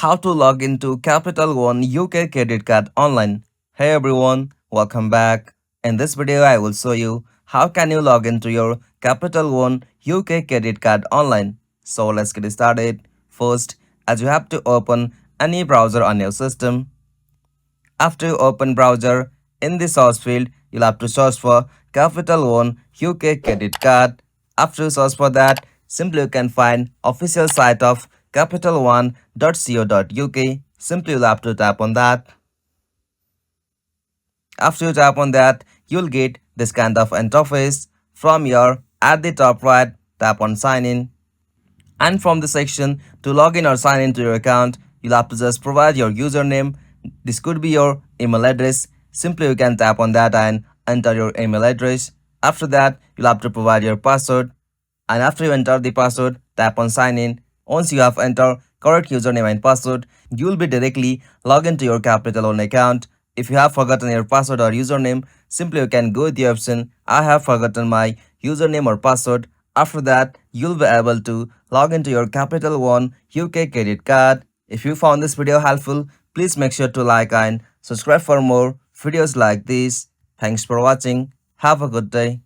How to log into Capital One UK credit card online. Hey everyone, welcome back. In this video, I will show you how can you log into your Capital One UK credit card online. So let's get started. First, as you have to open any browser on your system. After you open browser, in the search field, you'll have to search for Capital One UK credit card. After you search for that, simply you can find official site of capitalone.co.uk. Simply you'll have to tap on that. After you tap on that, you'll get this kind of interface. From here, at the top right, tap on sign in. And from the section to log in or sign into your account, you'll have to just provide your username. This could be your email address. Simply you can tap on that and enter your email address. After that, you'll have to provide your password. And after you enter the password, tap on sign in. Once you have entered correct username and password, you will be directly logged into your Capital One account. If you have forgotten your password or username, simply you can go with the option I have forgotten my username or password. After that, you'll be able to log into your Capital One UK credit card. If you found this video helpful, please make sure to like and subscribe for more videos like this. Thanks for watching. Have a good day.